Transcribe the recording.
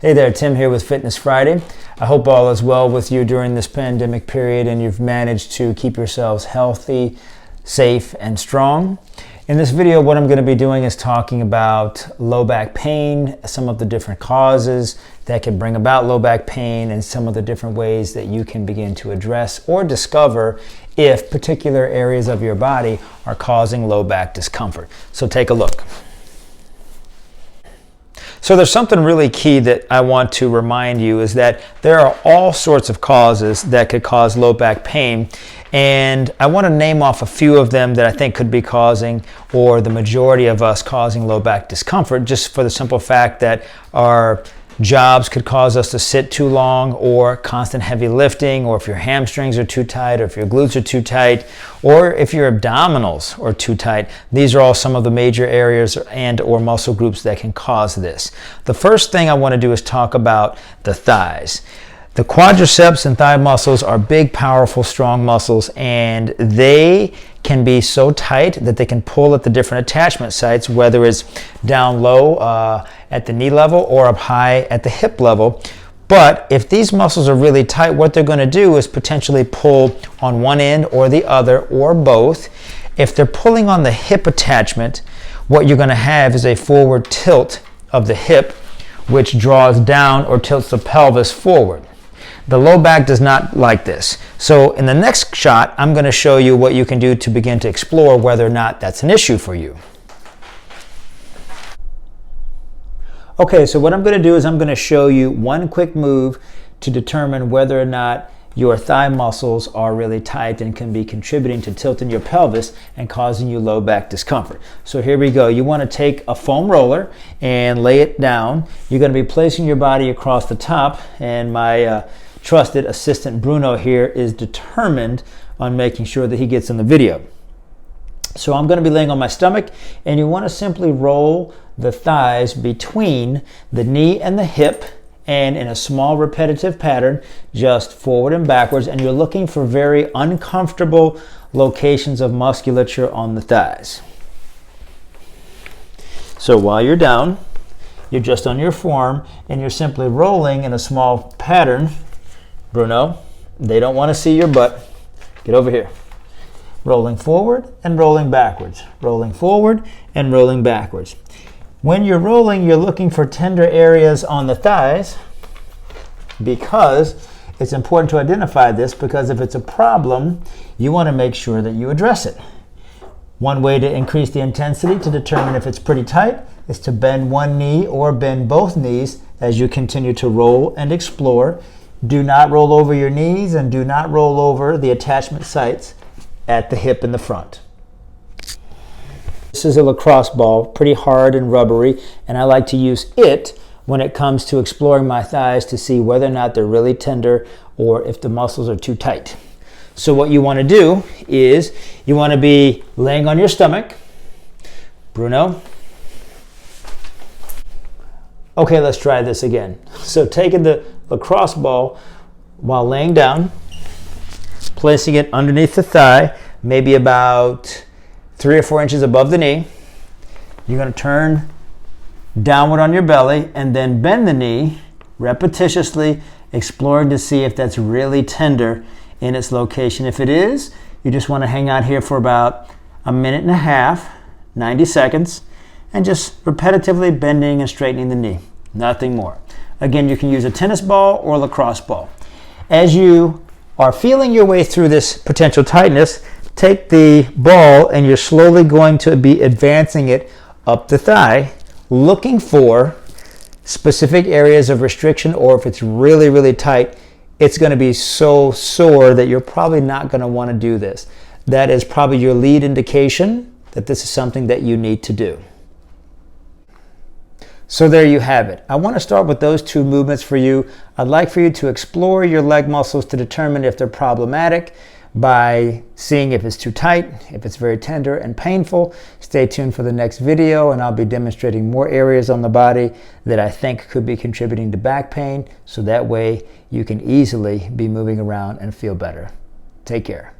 Hey there, Tim here with Fitness Friday. I hope all is well with you during this pandemic period and you've managed to keep yourselves healthy, safe, and strong. In this video, what I'm going to be doing is talking about low back pain, some of the different causes that can bring about low back pain, and some of the different ways that you can begin to address or discover if particular areas of your body are causing low back discomfort. So take a look. So there's something really key that I want to remind you is that there are all sorts of causes that could cause low back pain, and I want to name off a few of them that I think could be causing, or the majority of us causing, low back discomfort, just for the simple fact that our jobs could cause us to sit too long, or constant heavy lifting, or if your hamstrings are too tight, or if your glutes are too tight, or if your abdominals are too tight. These are all some of the major areas and or muscle groups that can cause this. The first thing I want to do is talk about the thighs. The quadriceps and thigh muscles are big, powerful, strong muscles, and they can be so tight that they can pull at the different attachment sites, whether it's down low at the knee level or up high at the hip level. But if these muscles are really tight, what they're going to do is potentially pull on one end or the other, or both. If they're pulling on the hip attachment, what you're going to have is a forward tilt of the hip, which draws down or tilts the pelvis forward. The low back does not like this. So in the next shot, I'm going to show you what you can do to begin to explore whether or not that's an issue for you. Okay, so what I'm going to do is I'm going to show you one quick move to determine whether or not your thigh muscles are really tight and can be contributing to tilting your pelvis and causing you low back discomfort. So here we go. You want to take a foam roller and lay it down. You're going to be placing your body across the top, and my trusted assistant Bruno here is determined on making sure that he gets in the video. So I'm going to be laying on my stomach, and you want to simply roll the thighs between the knee and the hip, and in a small repetitive pattern, just forward and backwards, and you're looking for very uncomfortable locations of musculature on the thighs. So while you're down, you're just on your form, and you're simply rolling in a small pattern. Bruno, they don't want to see your butt. Get over here. Rolling forward and rolling backwards. Rolling forward and rolling backwards. When you're rolling, you're looking for tender areas on the thighs, because it's important to identify this, because if it's a problem, you want to make sure that you address it. One way to increase the intensity to determine if it's pretty tight is to bend one knee or bend both knees as you continue to roll and explore. Do not roll over your knees, and do not roll over the attachment sites at the hip in the front. This is a lacrosse ball, pretty hard and rubbery, and I like to use it when it comes to exploring my thighs to see whether or not they're really tender or if the muscles are too tight. So what you want to do is you want to be laying on your stomach. Bruno. Okay, let's try this again. So taking the lacrosse ball while laying down, placing it underneath the thigh, maybe about 3 or 4 inches above the knee. You're going to turn downward on your belly and then bend the knee repetitiously, exploring to see if that's really tender in its location. If it is, you just want to hang out here for about a minute and a half, 90 seconds, and just repetitively bending and straightening the knee. Nothing more. Again, you can use a tennis ball or a lacrosse ball. As you are feeling your way through this potential tightness, take the ball and you're slowly going to be advancing it up the thigh, looking for specific areas of restriction, or if it's really, really tight, it's going to be so sore that you're probably not going to want to do this. That is probably your lead indication that this is something that you need to do. So there you have it. I want to start with those two movements for you. I'd like for you to explore your leg muscles to determine if they're problematic by seeing if it's too tight, if it's very tender and painful. Stay tuned for the next video, and I'll be demonstrating more areas on the body that I think could be contributing to back pain, so that way you can easily be moving around and feel better. Take care.